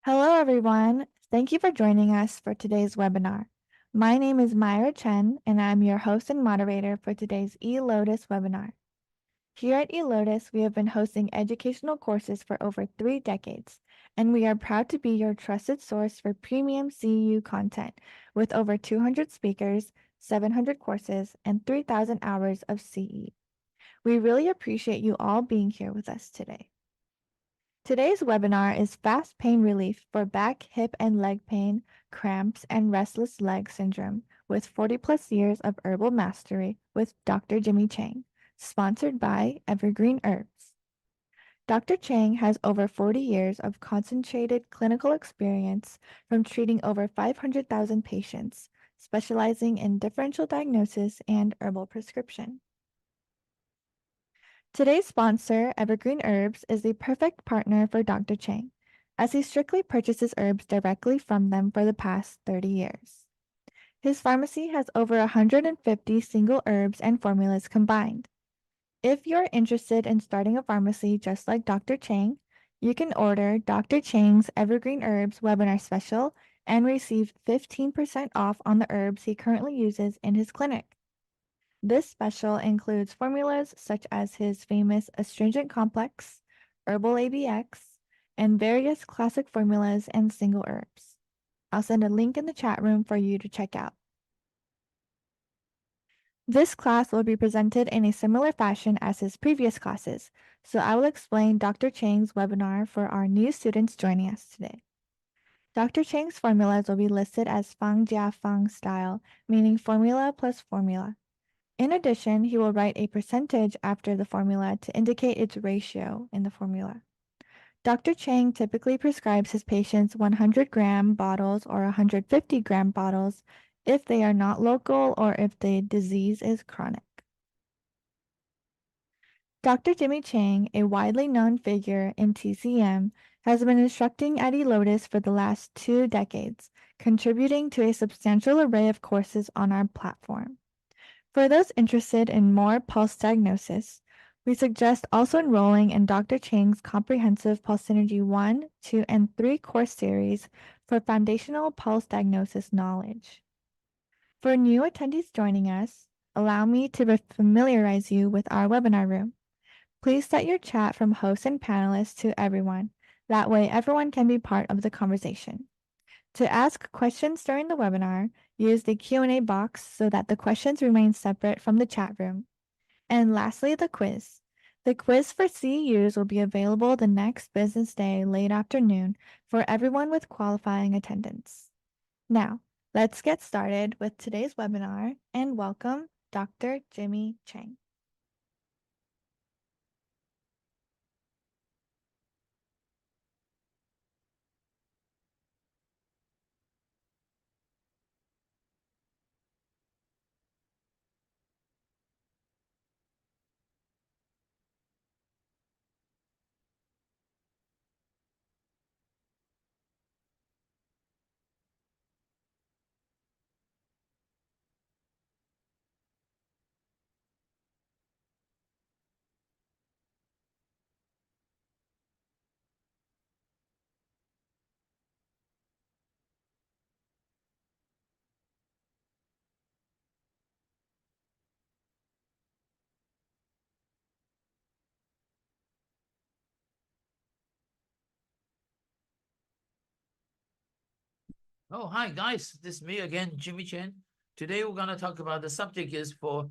Hello, everyone. Thank you for joining us for today's webinar. My name is Myra Chen, and I'm your host and moderator for today's eLotus webinar. Here at eLotus, we have been hosting educational courses for over 3 decades, and we are proud to be your trusted source for premium CEU content with over 200 speakers, 700 courses, and 3,000 hours of CE. We really appreciate you all being here with us today. Today's webinar is Fast Pain Relief for Back, Hip, and Leg Pain, Cramps, and Restless Leg Syndrome with 40 plus years of herbal mastery with Dr. Jimmy Chang, sponsored by Evergreen Herbs. Dr. Chang has over 40 years of concentrated clinical experience from treating over 500,000 patients, specializing in differential diagnosis and herbal prescription. Today's sponsor, Evergreen Herbs, is the perfect partner for Dr. Chang, as he strictly purchases herbs directly from them for the past 30 years. His pharmacy has over 150 single herbs and formulas combined. If you're interested in starting a pharmacy just like Dr. Chang, you can order Dr. Chang's Evergreen Herbs webinar special and receive 15% off on the herbs he currently uses in his clinic. This special includes formulas such as his famous astringent complex, herbal ABX, and various classic formulas and single herbs. I'll send a link in the chat room for you to check out. This class will be presented in a similar fashion as his previous classes, so I will explain Dr. Chang's webinar for our new students joining us today. Dr. Chang's formulas will be listed as Fang Jia Fang style, meaning formula plus formula. In addition, he will write a percentage after the formula to indicate its ratio in the formula. Dr. Chang typically prescribes his patients 100-gram bottles or 150-gram bottles if they are not local or if the disease is chronic. Dr. Jimmy Chang, a widely known figure in TCM, has been instructing at eLotus for the last 2 decades, contributing to a substantial array of courses on our platform. For those interested in more pulse diagnosis, we suggest also enrolling in Dr. Chang's comprehensive Pulse Synergy 1, 2, and 3 course series for foundational pulse diagnosis knowledge. For new attendees joining us, allow me to familiarize you with our webinar room. Please set your chat from host and panelists to everyone. That way, everyone can be part of the conversation. To ask questions during the webinar, use the Q&A box so that the questions remain separate from the chat room. And lastly, the quiz. The quiz for CEUs will be available the next business day late afternoon for everyone with qualifying attendance. Now, let's get started with today's webinar and welcome Dr. Jimmy Chang. Oh, hi guys, this is me again, Jimmy Chen. Today we're gonna talk about the subject is for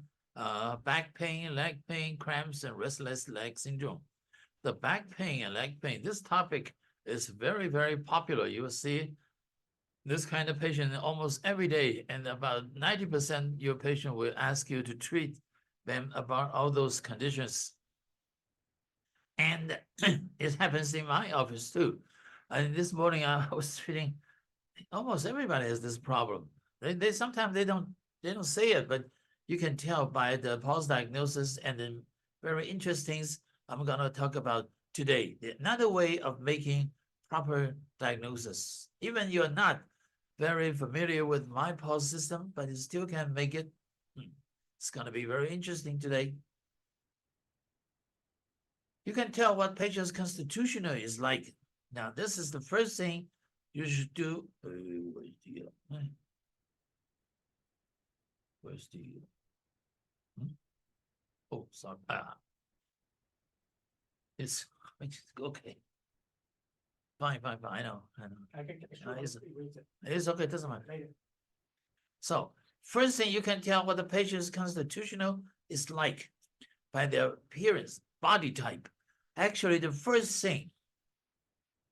back pain, leg pain, cramps, and restless leg syndrome. The back pain and leg pain, this topic is very, very popular. You will see this kind of patient almost every day, and about 90% your patient will ask you to treat them about all those conditions. And it happens in my office too. And this morning I was treating almost everybody has this problem. They sometimes they don't say it, but you can tell by the pulse diagnosis and the very interesting I'm gonna talk about today. Another way of making proper diagnosis. Even you're not very familiar with my pulse system, but you still can make it. It's gonna be very interesting today. You can tell what patient's constitution is like. Now, this is the first thing you should do. Where's the? Oh, sorry. It's okay. Fine. I know. It's okay. It doesn't matter. So, first thing you can tell what the patient's constitutional is like by their appearance, body type. Actually, the first thing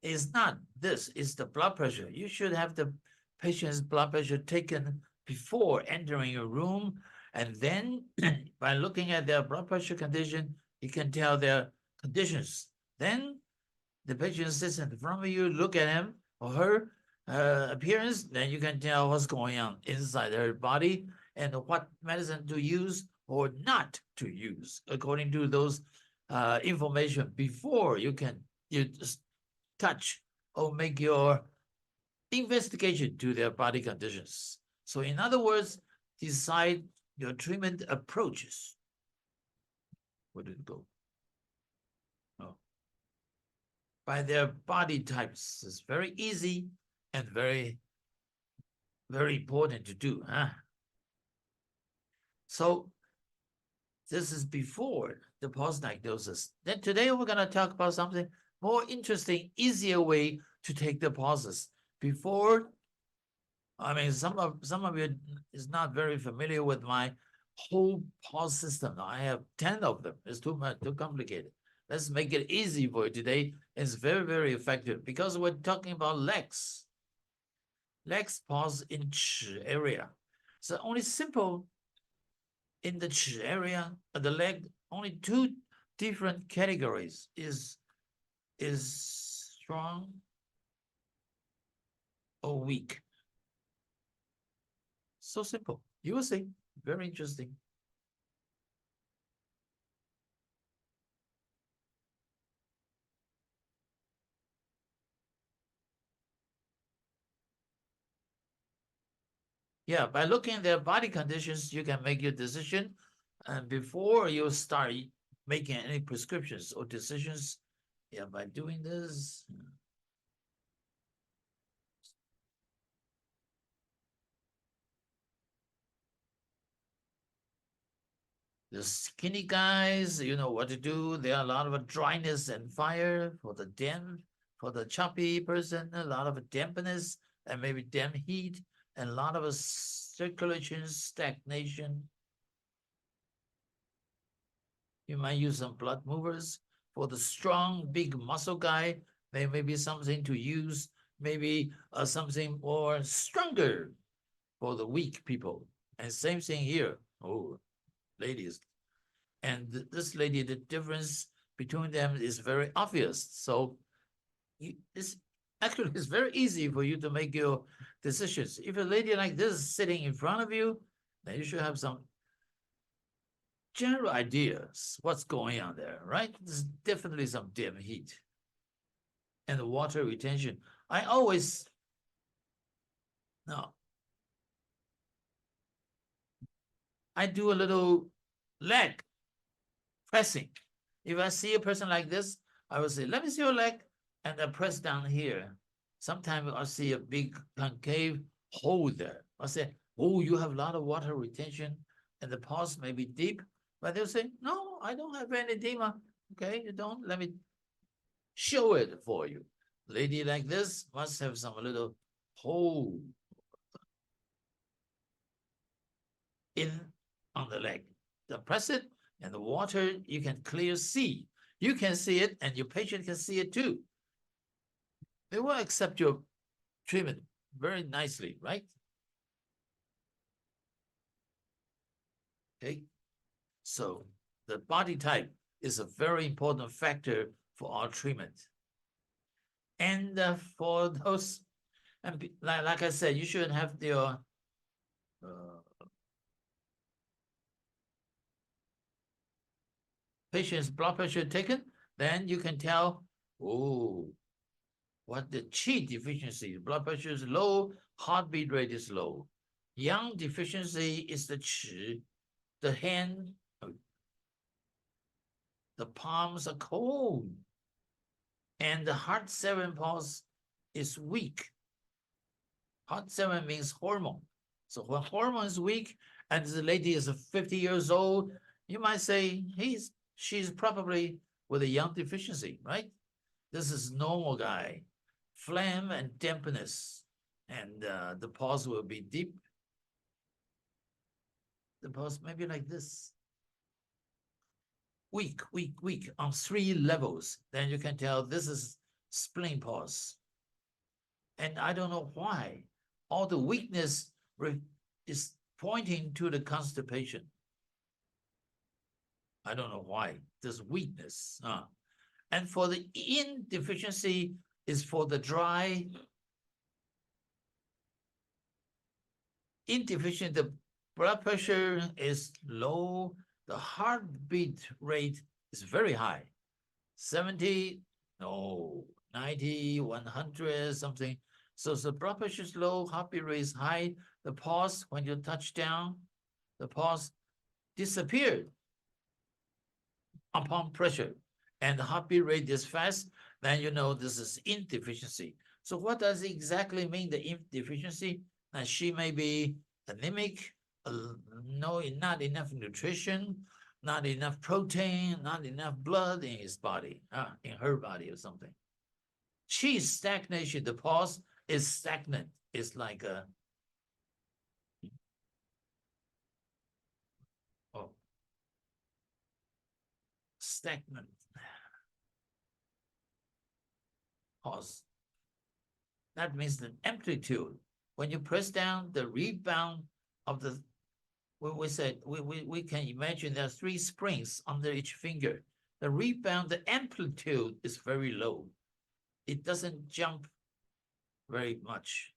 is not this, is the blood pressure. You should have the patient's blood pressure taken before entering a room. And then by looking at their blood pressure condition, you can tell their conditions. Then the patient sits in front of you, look at him or her appearance, then you can tell what's going on inside their body and what medicine to use or not to use according to those information before you just touch or make your investigation to their body conditions. So in other words, decide your treatment approaches. Where did it go? Oh. By their body types. It's very easy and very, very important to do. So this is before the post-diagnosis. Then today we're going to talk about something more interesting, easier way to take the pauses. Before, I mean, some of you is not very familiar with my whole pause system. I have 10 of them. It's too much, too complicated. Let's make it easy for you today. It's very, very effective because we're talking about legs. Legs pause in ch area. So only simple in the ch area of the leg, only two different categories is strong or weak. So simple. You will see. Very interesting. Yeah, by looking at their body conditions, you can make your decision. And before you start making any prescriptions or decisions, yeah, by doing this. The skinny guys, you know what to do. There are a lot of dryness and fire for the damp, for the choppy person, a lot of dampness and maybe damp heat, and a lot of circulation stagnation. You might use some blood movers. For the strong, big muscle guy, there may be something to use, maybe something more stronger for the weak people. And same thing here. Oh, ladies. And this lady, the difference between them is very obvious. So it's actually it's very easy for you to make your decisions. If a lady like this is sitting in front of you, then you should have some general ideas what's going on there, right? There's definitely some dim heat and the water retention. I always no. I do a little leg pressing. If I see a person like this, I will say, let me see your leg, and I press down here. Sometimes I'll see a big concave hole there. I'll say, oh, you have a lot of water retention, and the pulse may be deep. But they'll say, no, I don't have any edema. Okay, you don't? Let me show it for you. Lady like this must have some little hole in on the leg. So press it, and the water you can clear see. You can see it, and your patient can see it too. They will accept your treatment very nicely, right? Okay. So the body type is a very important factor for our treatment. And for those, and like I said, you should have your patient's blood pressure taken. Then you can tell, oh, what the Qi deficiency, blood pressure is low, heartbeat rate is low. Yang deficiency is the Qi, the hand, the palms are cold, and the heart 7 pulse is weak. Hot 7 means hormone. So when hormone is weak and the lady is 50 years old, you might say she's probably with a young deficiency, right? This is normal guy, phlegm and dampness, and the pulse will be deep. The pulse maybe like this. Weak, weak, weak on 3 levels. Then you can tell this is spleen pulse. And I don't know why. All the weakness is pointing to the constipation. I don't know why. This weakness. And for the in deficiency is for the dry. In deficient, the blood pressure is low. The heartbeat rate is very high. 70, no, 90, 100, something. So the blood pressure is low, heartbeat rate is high. The pulse, when you touch down, the pulse disappeared upon pressure. And the heartbeat rate is fast, then you know this is insufficiency. So what does it exactly mean, the insufficiency? Now she may be anemic, no, not enough nutrition, not enough protein, not enough blood in his body, in her body or something. She's stagnation. The pulse is stagnant. It's like a stagnant pulse. That means the amplitude. When you press down, the rebound of the we said we can imagine there are 3 springs under each finger. The rebound, the amplitude is very low. It doesn't jump very much.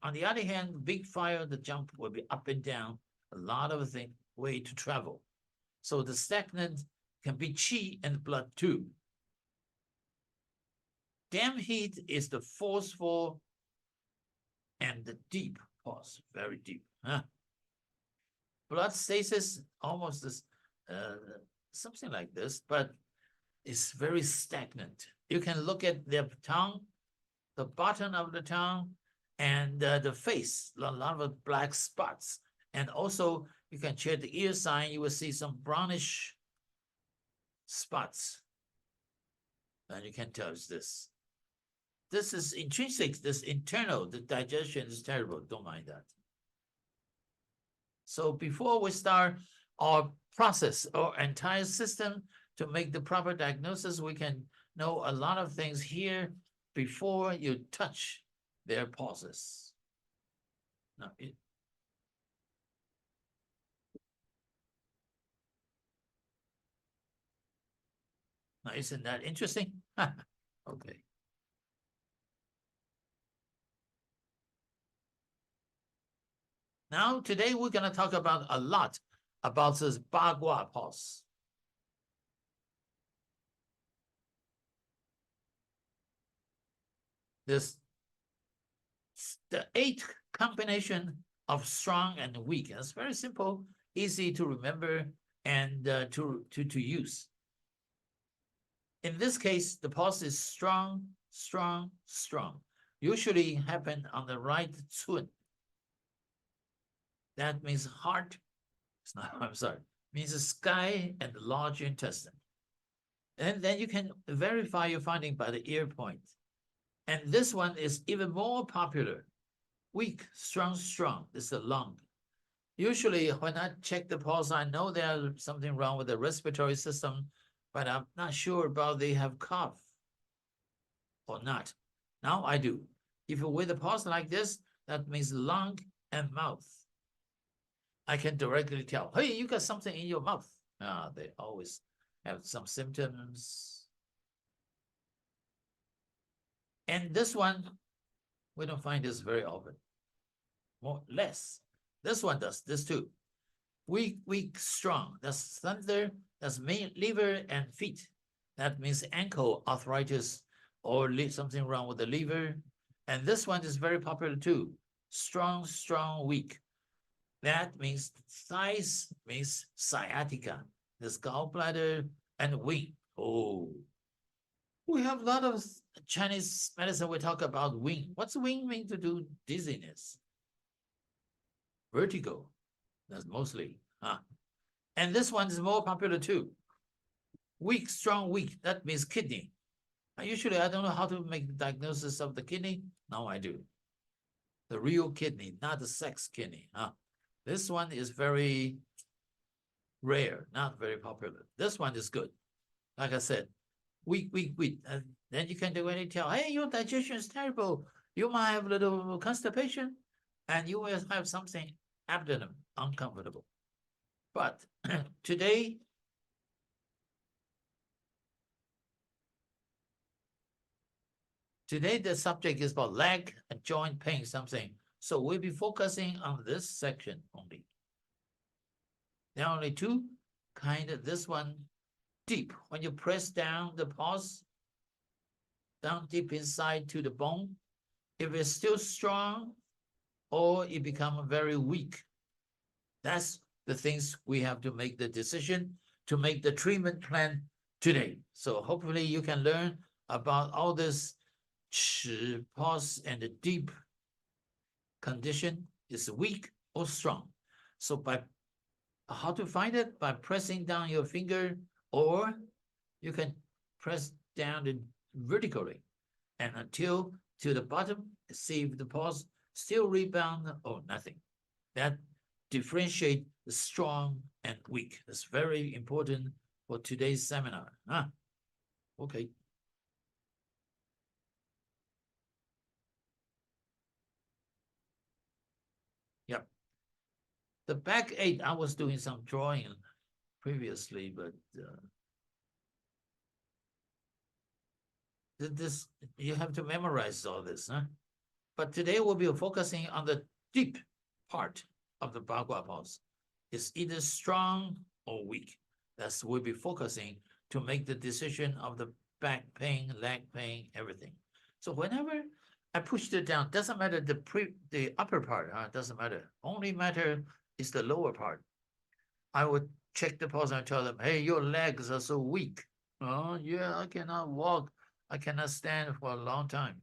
On the other hand, big fire, the jump will be up and down, a lot of way to travel. So the stagnant can be qi and blood too. Damp heat is the forceful and the deep pulse, very deep. Blood stasis, almost this, something like this, but it's very stagnant. You can look at their tongue, the bottom of the tongue, and the face, a lot of black spots. And also, you can check the ear sign, you will see some brownish spots. And you can tell it's this. This is intrinsic, this internal, the digestion is terrible. Don't mind that. So before we start our process or entire system to make the proper diagnosis, we can know a lot of things here before you touch their pulses. Now, isn't that interesting? Okay. Now, today we're going to talk about a lot about this Bagua pulse. This the 8 combination of strong and weak. And it's very simple, easy to remember, and to use. In this case, the pulse is strong, strong, strong. Usually happen on the right cun. That means heart. It's not, I'm sorry. Means the sky and the large intestine. And then you can verify your finding by the ear point. And this one is even more popular. Weak, strong, strong. This is the lung. Usually when I check the pulse, I know there's something wrong with the respiratory system, but I'm not sure about they have cough or not. Now I do. If you with a pulse like this, that means lung and mouth. I can directly tell, hey, you got something in your mouth. They always have some symptoms. And this one, we don't find this very often. Less. This one does, this too. Weak, weak, strong. That's thunder, that's main liver and feet. That means ankle arthritis or something wrong with the liver. And this one is very popular too. Strong, strong, weak. That means thighs means sciatica, the gallbladder and wing. Oh, we have a lot of Chinese medicine, we talk about wing. What's wing mean to do? Dizziness, vertigo. That's mostly. And this one is more popular too. Weak, strong, weak. That means kidney. Usually, I don't know how to make the diagnosis of the kidney. Now I do. The real kidney, not the sex kidney. This one is very rare, not very popular. This one is good. Like I said, weak, weak, weak. And then you can do any tell, hey, your digestion is terrible. You might have a little constipation, and you will have something abdomen uncomfortable. But today, the subject is about leg and joint pain, something. So we'll be focusing on this section only. There are only two kind of, this one deep. When you press down the pulse, down deep inside to the bone, if it's still strong or it becomes very weak, that's the things we have to make the decision to make the treatment plan today. So hopefully you can learn about all this pulse and the deep condition is weak or strong. So by how to find it? By pressing down your finger, or you can press down it vertically and until to the bottom, see if the pulse still rebound or nothing. That differentiate the strong and weak. That's very important for today's seminar. Okay. Yep. The back eight, I was doing some drawing previously, but this you have to memorize all this, But today we'll be focusing on the deep part of the Bagua pulse. It's either strong or weak. That's we'll be focusing to make the decision of the back pain, leg pain, everything. So whenever I pushed it down, doesn't matter the upper part, doesn't matter. Only matter is the lower part. I would check the pulse and tell them, hey, your legs are so weak. Oh, yeah, I cannot walk. I cannot stand for a long time.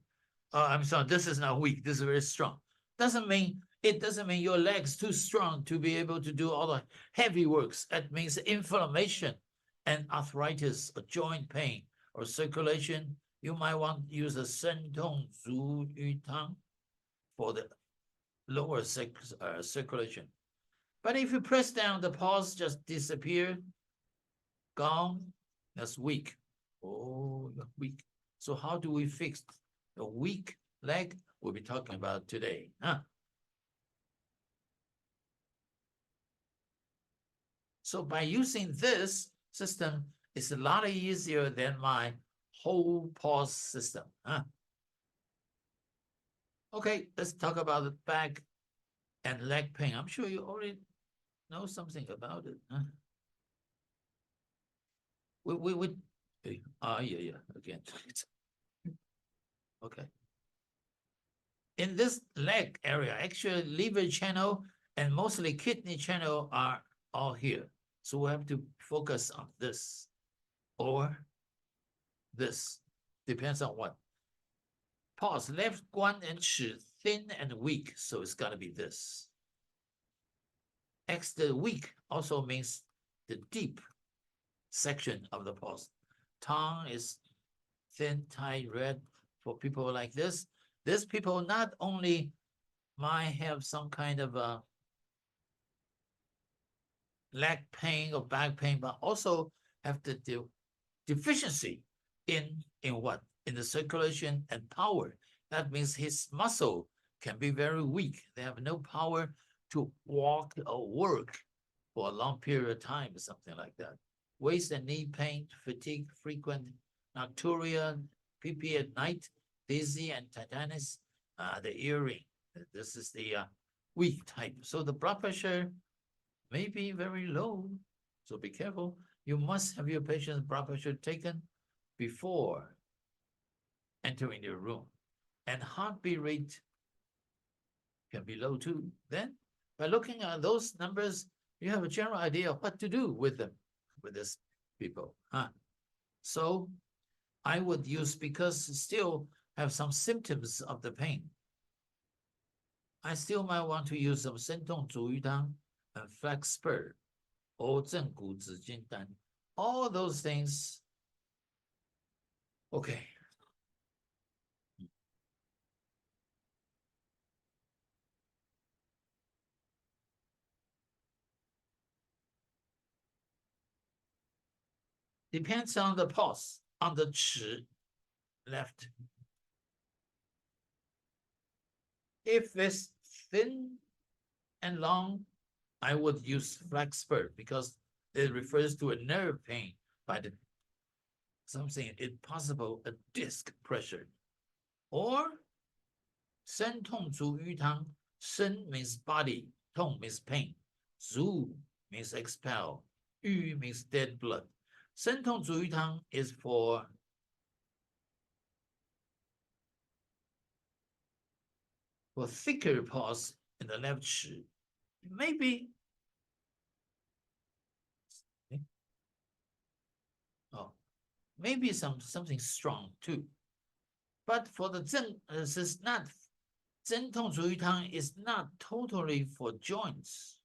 I'm sorry, this is not weak. This is very strong. It doesn't mean your legs too strong to be able to do all the heavy works. That means inflammation and arthritis, or joint pain, or circulation. You might want to use a 生痛足浴汤 for the lower circulation. But if you press down, the pulse just disappear, gone. That's weak. Oh, weak. So how do we fix the weak leg? We'll be talking about today. So by using this system, it's a lot easier than my whole pulse system. Okay, let's talk about the back and leg pain. I'm sure you already know something about it. Yeah, again. Okay. In this leg area, actually liver channel and mostly kidney channel are all here. So we have to focus on this or this. Depends on what. Pause. Left guan and chi, thin and weak. So it's got to be this. X, the weak also means the deep section of the pulse. Tongue is thin, tight, red for people like this. These people not only might have some kind of a leg pain or back pain, but also have the deficiency in what? In the circulation and power. That means his muscle can be very weak. They have no power to walk or work for a long period of time or something like that. Waist and knee pain, fatigue, frequent nocturia, PP at night, dizzy and tinnitus, the earring. This is the weak type. So the blood pressure may be very low. So be careful. You must have your patient's blood pressure taken before entering your room. And heartbeat rate can be low too. Then by looking at those numbers, you have a general idea of what to do with them, with these people. So I would use because still have some symptoms of the pain. I still might want to use some 生痛足浴汤 and flex spur or 正骨止筋丹. All those things. Okay. Depends on the pulse, on the 齿 left. If it's thin and long, I would use flex spur because it refers to a nerve pain by the something impossible, a disc pressure. Or 生痛足浴汤, 生 means body, 痛 means pain, 足 means expel, 浴 means dead blood. 生痛足浴汤 is for thicker pulse in the left 齿. Maybe maybe something strong too. But for the this is not 针痛足浴汤 is not totally for joints.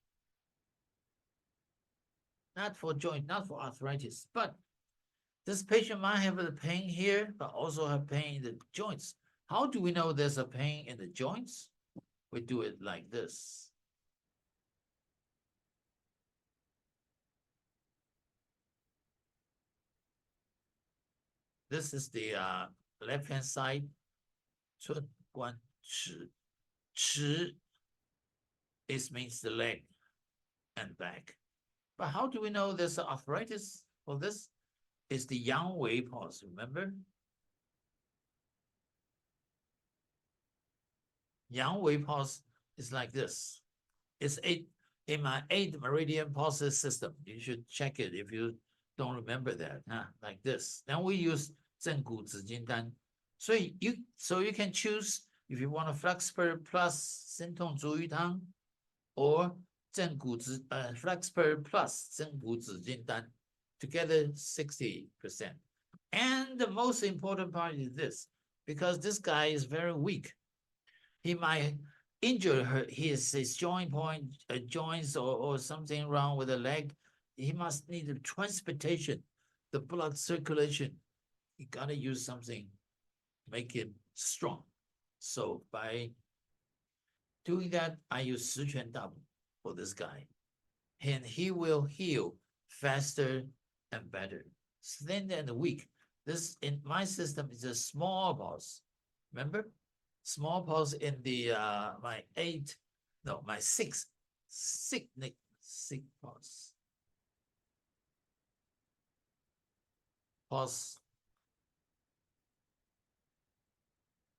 Not for joint, not for arthritis. But this patient might have the pain here, but also have pain in the joints. How do we know there's a pain in the joints? We do it like this. This is the left-hand side. 寸关尺. 尺 is means the leg and back. But how do we know there's arthritis for this? It's the yang wei pulse, remember? Yang wei pulse is like this. It's in my 8 meridian pulses system. You should check it if you don't remember that. Like this. Then we use 正骨止筋丹. So you can choose if you want a flex spur plus 生痛足浴汤 or 正骨flex spur plus 正骨止筋丹. Together 60%. And the most important part is this, because this guy is very weak. He might injure his joints or something wrong with the leg. He must need the transportation, the blood circulation. You gotta use something, make him strong. So by doing that, I use 十全大补 for this guy. And he will heal faster and better. Thin and weak. This in my system is a small pulse. Remember? Small pulse in the my 6 pulse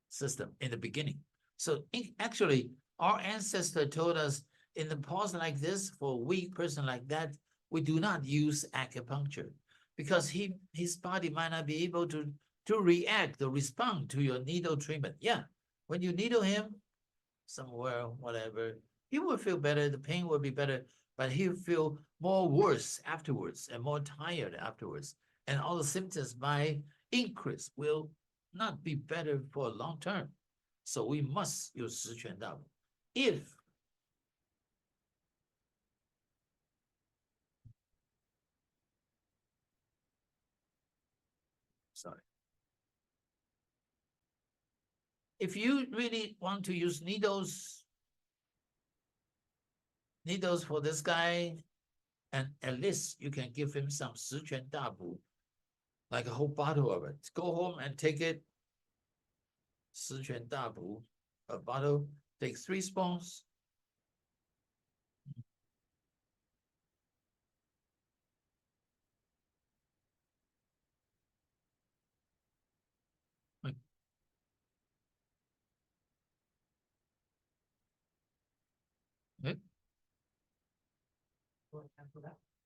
system in the beginning. So actually, our ancestor told us in the pulse like this, for a weak person like that, we do not use acupuncture because his body might not be able to react or respond to your needle treatment. Yeah, when you needle him somewhere, whatever, he will feel better, the pain will be better, but he'll feel more worse afterwards and more tired afterwards. And all the symptoms might increase, will not be better for long term. So we must use 十全大补. If you really want to use needles for this guy, and at least you can give him some 十全大补, like a whole bottle of it. Go home and take it. 十全大补, a bottle, take 3 spoons. Okay.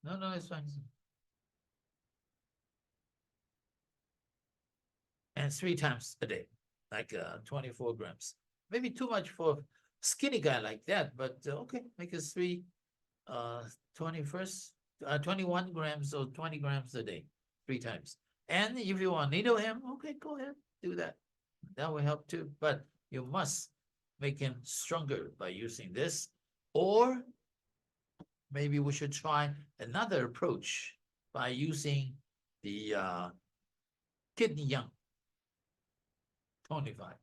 No, it's fine. And 3 times a day, like 24 grams. Maybe too much for skinny guy like that, but okay, make it 21 grams or 20 grams a day, 3 times. And if you want to needle him, okay, go ahead, do that. That will help too. But you must make him stronger by using this. Or maybe we should try another approach by using the kidney yang tonified.